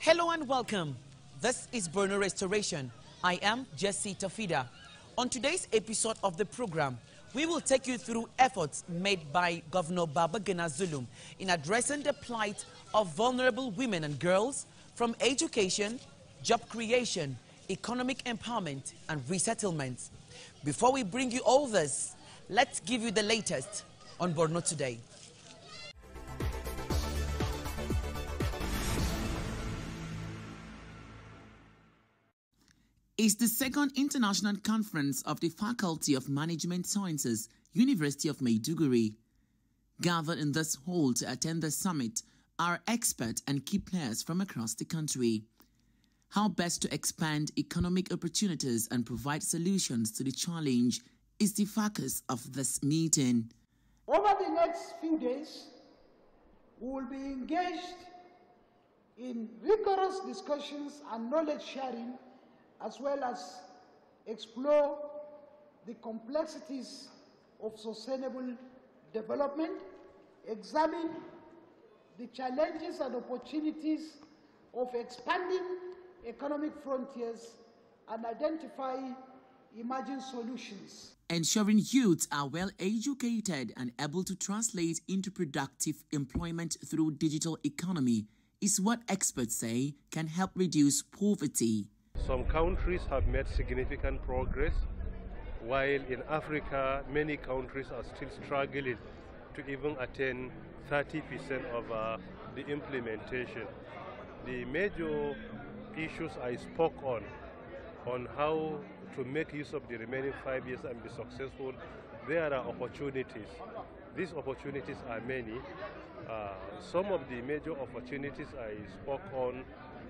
Hello and welcome. This is Borno Restoration. I am Jessie Tafida. On today's episode of the program, we will take you through efforts made by Governor Babagana Zulum in addressing the plight of vulnerable women and girls from education, job creation, economic empowerment and resettlement. Before we bring you all this, let's give you the latest on Borno today. It's the second international conference of the Faculty of Management Sciences, University of Maiduguri. Gathered in this hall to attend the summit are experts and key players from across the country. How best to expand economic opportunities and provide solutions to the challenge is the focus of this meeting. Over the next few days, we will be engaged in rigorous discussions and knowledge sharing, as well as explore the complexities of sustainable development, examine the challenges and opportunities of expanding economic frontiers, and identify emerging solutions. Ensuring youths are well educated and able to translate into productive employment through digital economy is what experts say can help reduce poverty. Some countries have made significant progress, while in Africa, many countries are still struggling to even attain 30% of the implementation. The major issues I spoke on how to make use of the remaining 5 years and be successful, there are opportunities. These opportunities are many. Some of the major opportunities I spoke on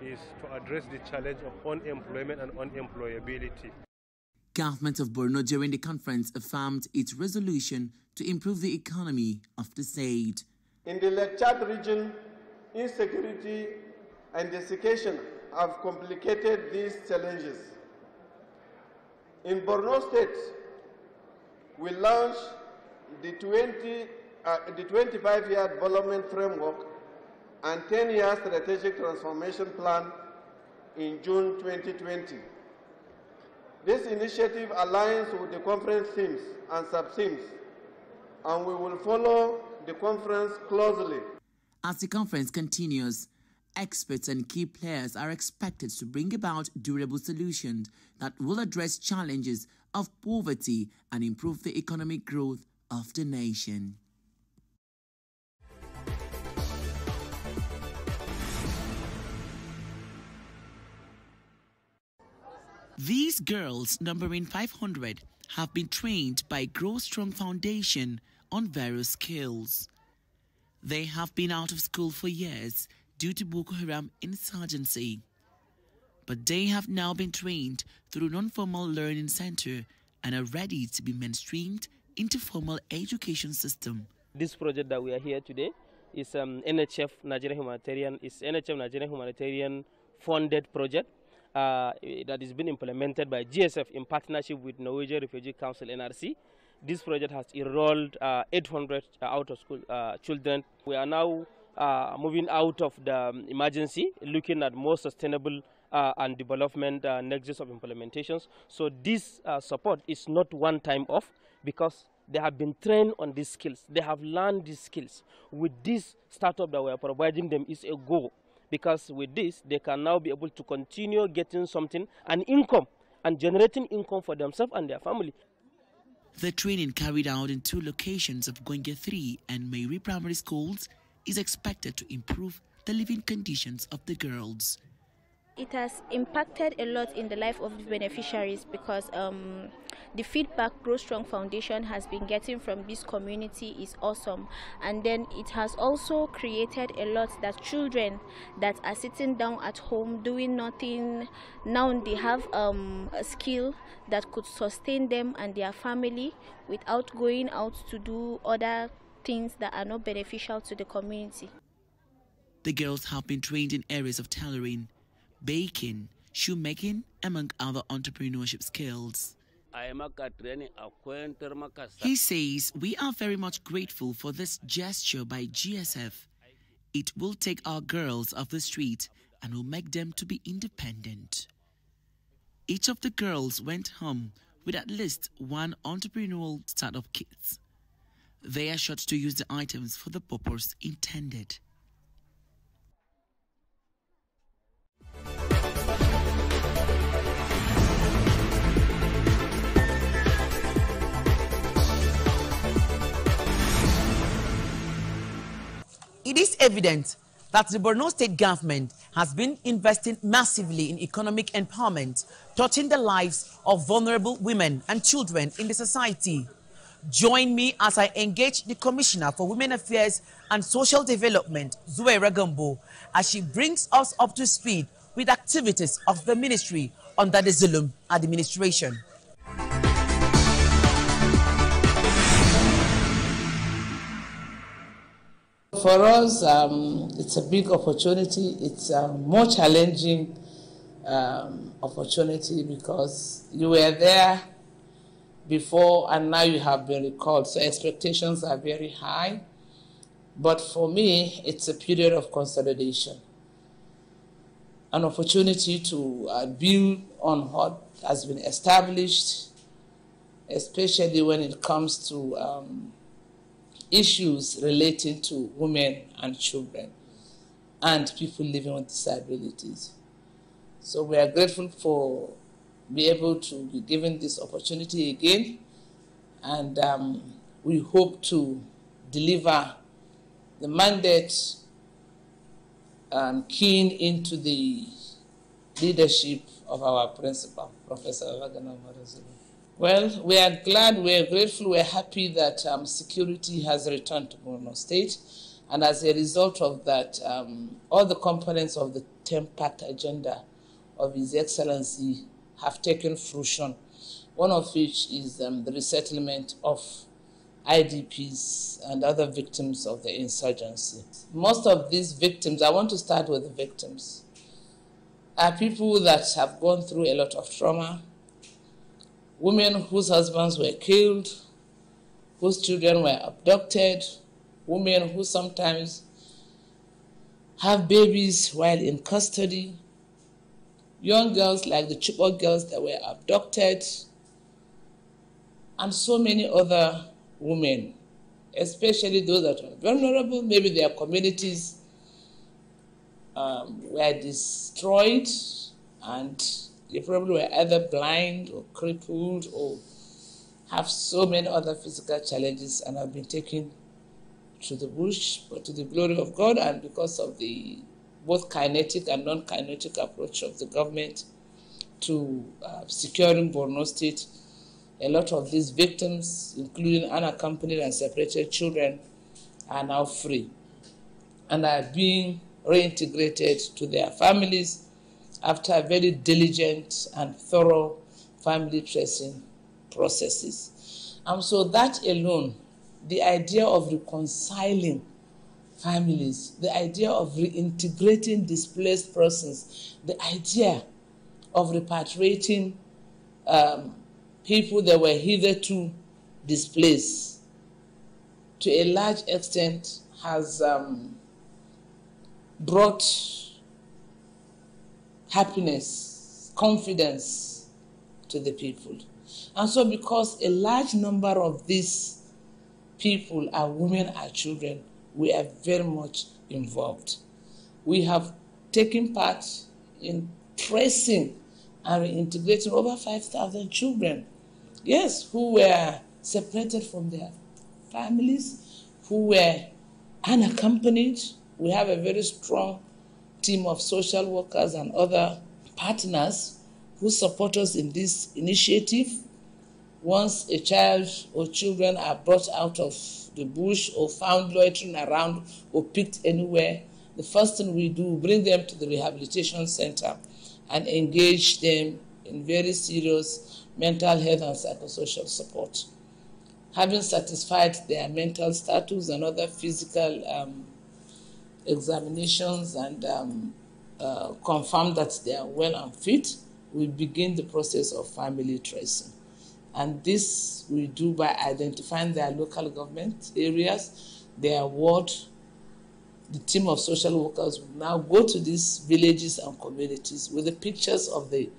is to address the challenge of unemployment and unemployability. Government of Borno during the conference affirmed its resolution to improve the economy of the state. In the Lake Chad region, insecurity and desiccation have complicated these challenges. In Borno State, we launched the 25-year development framework and 10-year strategic transformation plan in June 2020. This initiative aligns with the conference themes and sub-themes, and we will follow the conference closely. As the conference continues, experts and key players are expected to bring about durable solutions that will address challenges of poverty and improve the economic growth of the nation. These girls, numbering 500, have been trained by Grow Strong Foundation on various skills. They have been out of school for years due to Boko Haram insurgency, but they have now been trained through non-formal learning center and are ready to be mainstreamed into formal education system. This project that we are here today is NHF Nigerian Humanitarian funded project. That is being implemented by GSF in partnership with Norwegian Refugee Council NRC. This project has enrolled 800 out-of-school children. We are now moving out of the emergency, looking at more sustainable and development nexus of implementations. So this support is not one time off, because they have been trained on these skills. They have learned these skills. With this startup that we are providing them is a go. Because with this, they can now be able to continue getting something, an income, and generating income for themselves and their family. The training carried out in 2 locations of Gwenga 3 and Mary Primary Schools is expected to improve the living conditions of the girls. It has impacted a lot in the life of the beneficiaries, because the feedback Grow Strong Foundation has been getting from this community is awesome. And then it has also created a lot that children that are sitting down at home doing nothing, now they have a skill that could sustain them and their family without going out to do other things that are not beneficial to the community. The girls have been trained in areas of tailoring, baking, shoemaking, among other entrepreneurship skills. He says, "We are very much grateful for this gesture by GSF. It will take our girls off the street and will make them to be independent. Each of the girls went home with at least one entrepreneurial startup kit. They are sure to use the items for the purpose intended. It is evident that the Borno state government has been investing massively in economic empowerment, touching the lives of vulnerable women and children in the society. Join me as I engage the Commissioner for Women Affairs and Social Development, Zuwaira Gambo, as she brings us up to speed with activities of the ministry under the Zulum administration. For us, it's a big opportunity. It's a more challenging opportunity because you were there before and now you have been recalled. So expectations are very high. But for me, it's a period of consolidation. An opportunity to build on what has been established, especially when it comes to issues relating to women and children and people living with disabilities. So we are grateful for being able to be given this opportunity again, and we hope to deliver the mandate and keen into the leadership of our principal, Professor Zulum. Well, we are glad, we are grateful, we are happy that security has returned to Borno State. And as a result of that, all the components of the 10-pact agenda of His Excellency have taken fruition, one of which is the resettlement of IDPs and other victims of the insurgency. Most of these victims, I want to start with the victims, are people that have gone through a lot of trauma, women whose husbands were killed, whose children were abducted, women who sometimes have babies while in custody, young girls like the Chibok girls that were abducted, and so many other women, especially those that are vulnerable. Maybe their communities were destroyed and they probably were either blind or crippled or have so many other physical challenges and have been taken to the bush, but to the glory of God and because of the both kinetic and non-kinetic approach of the government to securing Borno State, a lot of these victims, including unaccompanied and separated children, are now free and are being reintegrated to their families after a very diligent and thorough family tracing processes. And so that alone, the idea of reconciling families, the idea of reintegrating displaced persons, the idea of repatriating people that were hitherto displaced, to a large extent has brought happiness, confidence to the people. And so because a large number of these people are women and children, we are very much involved. We have taken part in tracing and reintegrating over 5,000 children, yes, who were separated from their families, who were unaccompanied. We have a very strong team of social workers and other partners who support us in this initiative. Once a child or children are brought out of the bush or found loitering around or picked anywhere, the first thing we do, bring them to the rehabilitation center and engage them in very serious mental health and psychosocial support. Having satisfied their mental status and other physical examinations and confirm that they are well and fit, we begin the process of family tracing. And this we do by identifying their local government areas, their ward the team of social workers will now go to these villages and communities with the pictures of the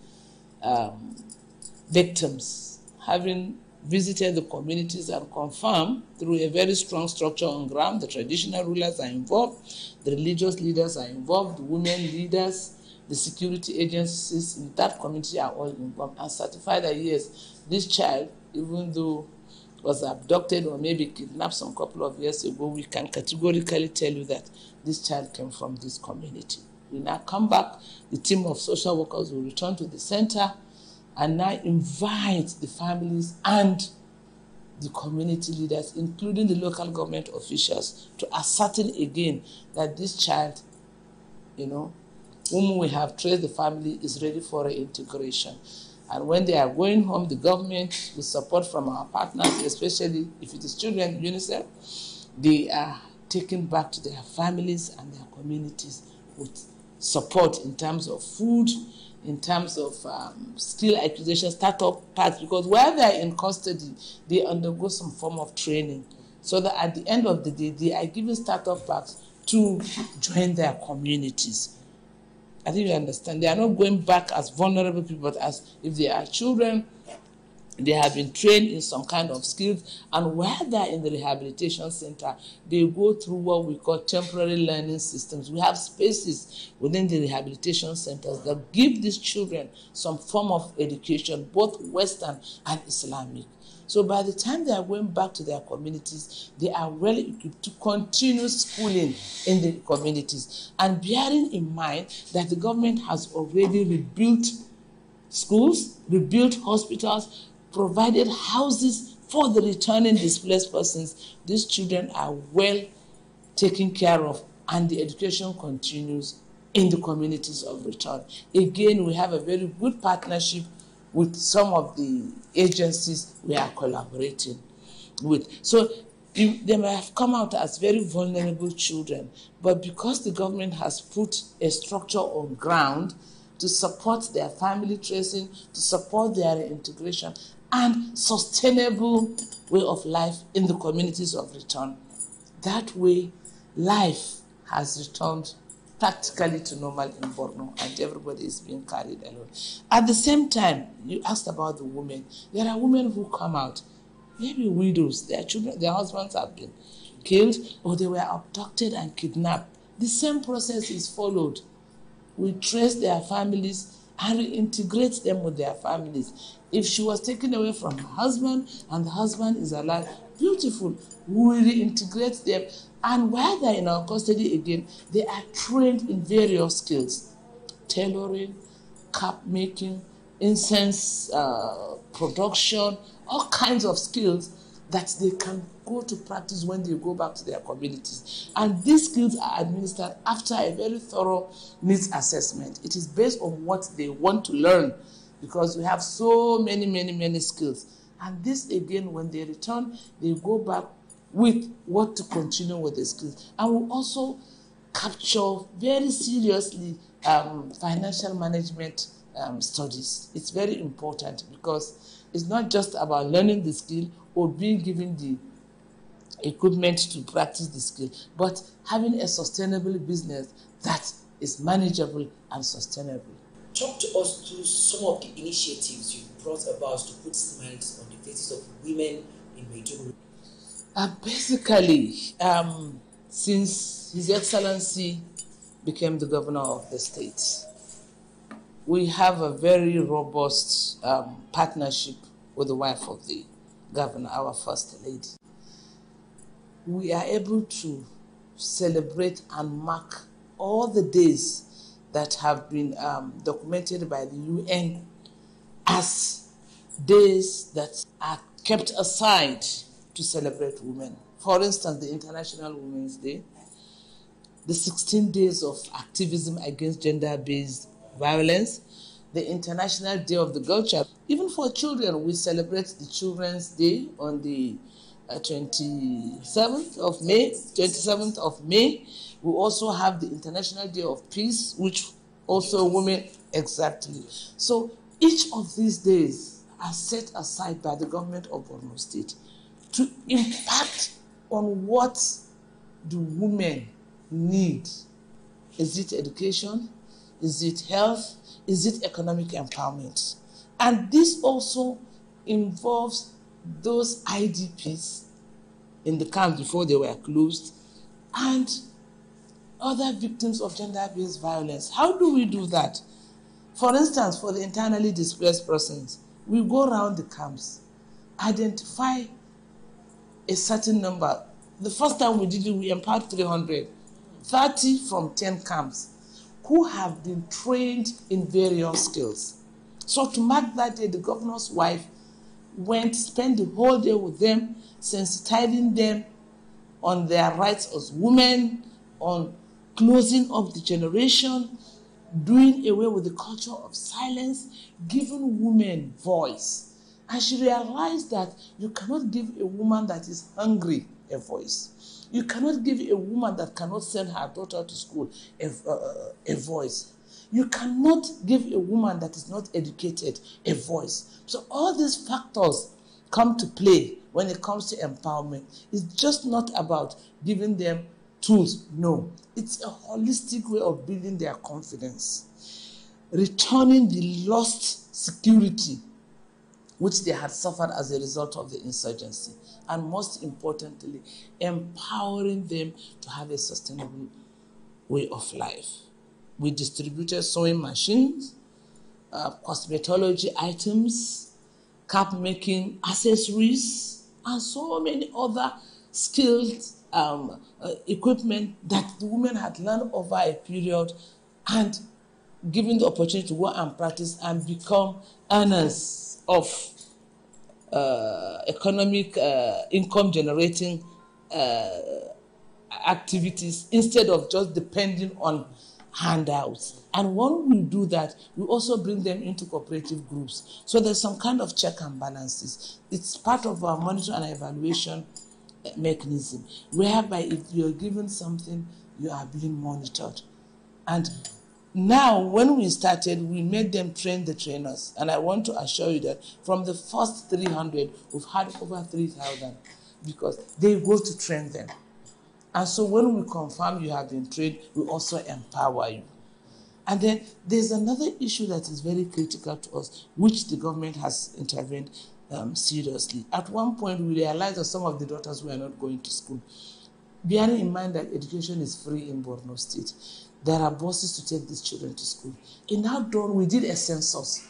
victims, having visited the communities and confirmed through a very strong structure on ground. The traditional rulers are involved, the religious leaders are involved, the women leaders, the security agencies in that community are all involved, and certify that yes, this child, even though was abducted or maybe kidnapped some couple of years ago, we can categorically tell you that this child came from this community. We now come back, the team of social workers will return to the center and now invite the families and the community leaders, including the local government officials, to ascertain again that this child, whom we have traced the family, is ready for reintegration. And when they are going home, the government, with support from our partners, especially if it is children, UNICEF, they are taken back to their families and their communities with support in terms of food, in terms of skill acquisition, startup paths, because while they are in custody, they undergo some form of training, so that at the end of the day, they are given startup paths to join their communities. I think you understand. They are not going back as vulnerable people, but as if they are children, they have been trained in some kind of skills, and while they are in the rehabilitation center, they go through what we call temporary learning systems. We have spaces within the rehabilitation centers that give these children some form of education, both Western and Islamic. So by the time they are going back to their communities, they are well equipped to continue schooling in the communities. And bearing in mind that the government has already rebuilt schools, rebuilt hospitals, provided houses for the returning displaced persons, these children are well taken care of, and the education continues in the communities of return. Again, we have a very good partnership with some of the agencies we are collaborating with. So they may have come out as very vulnerable children, but because the government has put a structure on ground to support their family tracing, to support their integration, and sustainable way of life in the communities of return, that way life has returned practically to normal in Borno, and everybody is being carried along. At the same time, you asked about the women. There are women who come out, maybe widows, their children, their husbands have been killed, or they were abducted and kidnapped. The same process is followed. We trace their families and reintegrate them with their families. If she was taken away from her husband and the husband is alive, beautiful, we reintegrate them. And while they're in our custody again, they are trained in various skills: tailoring, cap making, incense production, all kinds of skills that they can go to practice when they go back to their communities. And these skills are administered after a very thorough needs assessment. It is based on what they want to learn, because we have so many skills. And this again, when they return, they go back with what to continue with the skills. And we also capture very seriously financial management studies. It's very important, because it's not just about learning the skill or being given the equipment to practice the skill, but having a sustainable business that is manageable and sustainable. Talk to us through some of the initiatives you brought about to put smiles on the faces of women in Maiduguri. Basically, since His Excellency became the governor of the state, we have a very robust partnership with the wife of the governor, our first lady. We are able to celebrate and mark all the days that have been documented by the UN as days that are kept aside to celebrate women. For instance, the International Women's Day, the 16 days of activism against gender-based violence, the International Day of the Girl Child. Even for children, we celebrate the Children's Day on the 27th of May. We also have the International Day of Peace, which also women, exactly. So each of these days are set aside by the government of Borno State to impact on what do women need? Is it education? Is it health? Is it economic empowerment? And this also involves those IDPs in the camp before they were closed and other victims of gender-based violence. How do we do that? For instance, for the internally displaced persons, we go around the camps, identify a certain number. The first time we did it, we empowered 300, 30 from 10 camps who have been trained in various skills. So to mark that day, the governor's wife spent the whole day with them, sensitizing them on their rights as women, on closing up the generation, doing away with the culture of silence, giving women voice. And she realized that you cannot give a woman that is hungry a voice. You cannot give a woman that cannot send her daughter to school a voice. You cannot give a woman that is not educated a voice. So all these factors come to play when it comes to empowerment. It's just not about giving them tools. No, it's a holistic way of building their confidence, returning the lost security which they had suffered as a result of the insurgency, and most importantly, empowering them to have a sustainable way of life. We distributed sewing machines, cosmetology items, cap making accessories, and so many other skilled equipment that the women had learned over a period, and given the opportunity to go and practice and become earners of economic income generating activities instead of just depending on handouts. And when we do that, we also bring them into cooperative groups. So there's some kind of check and balances. It's part of our monitoring and evaluation mechanism, whereby if you're given something, you are being monitored. And now, when we started, we made them train the trainers. And I want to assure you that from the first 300, we've had over 3,000 because they go to train them. And so when we confirm you have been trained, we also empower you. And then there's another issue that is very critical to us, which the government has intervened seriously. At one point, we realized that some of the daughters were not going to school. Bearing in mind that education is free in Borno State, there are buses to take these children to school. In that dawn, we did a census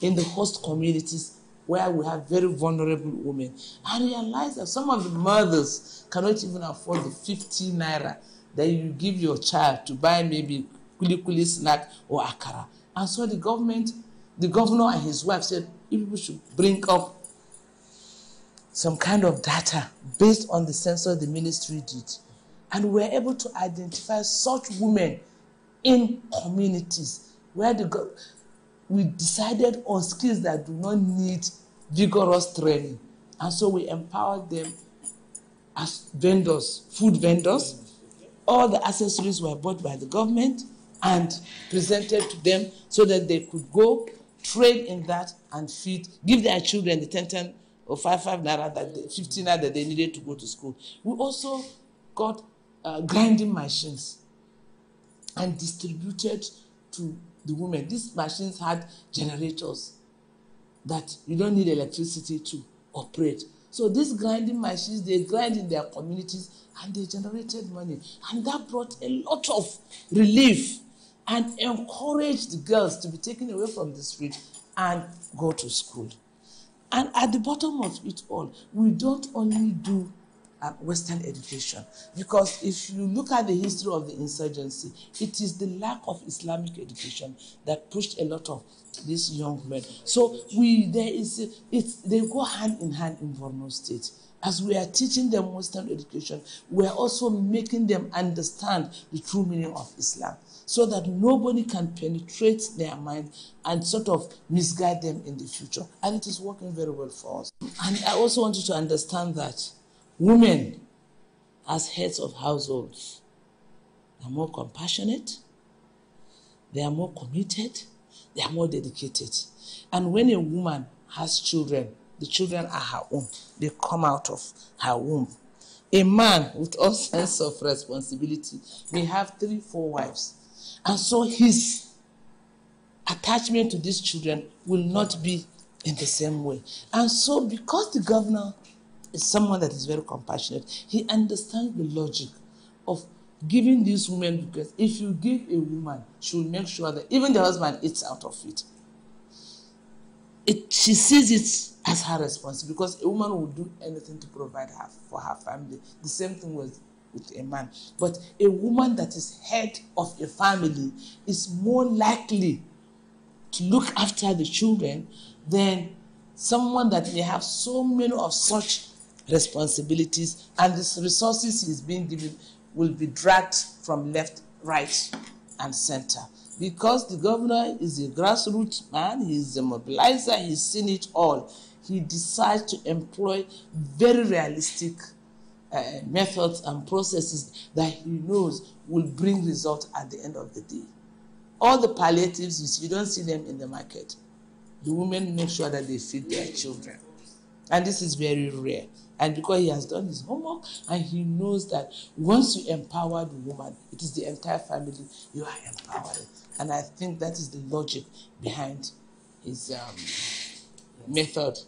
in the host communities where we have very vulnerable women. I realized that some of the mothers cannot even afford the 50 naira that you give your child to buy maybe kuli snack or akara. And so the governor and his wife said, if people should bring up some kind of data based on the census the ministry did. And we were able to identify such women in communities where we decided on skills that do not need vigorous training. And so we empowered them as vendors, food vendors. All the accessories were bought by the government and presented to them so that they could go trade in that and feed, give their children the 10 or 5 naira, 15 naira that they needed to go to school. We also got grinding machines and distributed to the women. These machines had generators that you don't need electricity to operate. So these grinding machines, they grind in their communities and they generated money. And that brought a lot of relief and encouraged the girls to be taken away from the street and go to school. And at the bottom of it all, we don't only do Western education, because if you look at the history of the insurgency, it is the lack of Islamic education that pushed a lot of these young men. So they go hand in hand in Borno State. As we are teaching them Western education, we are also making them understand the true meaning of Islam, so that nobody can penetrate their mind and sort of misguide them in the future. And it is working very well for us. And I also want you to understand that women, as heads of households, are more compassionate, they are more committed, they are more dedicated. And when a woman has children, the children are her own. They come out of her womb. A man with all sense of responsibility may have 3, 4 wives. And so his attachment to these children will not be in the same way. And so because the governor is someone that is very compassionate, he understands the logic of giving these women, because if you give a woman, she will make sure that even the husband eats out of it. She sees it as her responsibility, because a woman will do anything to provide her for her family. The same thing was with a man. But a woman that is head of a family is more likely to look after the children than someone that may have so many of such responsibilities, and the resources he's being given will be dragged from left, right, and center. Because the governor is a grassroots man, he's a mobilizer, he's seen it all. He decides to employ very realistic methods and processes that he knows will bring results at the end of the day. All the palliatives you see, you don't see them in the market. The women make sure that they feed their children. And this is very rare. And because he has done his homework and he knows that once you empower the woman, it is the entire family you are empowering. And I think that is the logic behind his method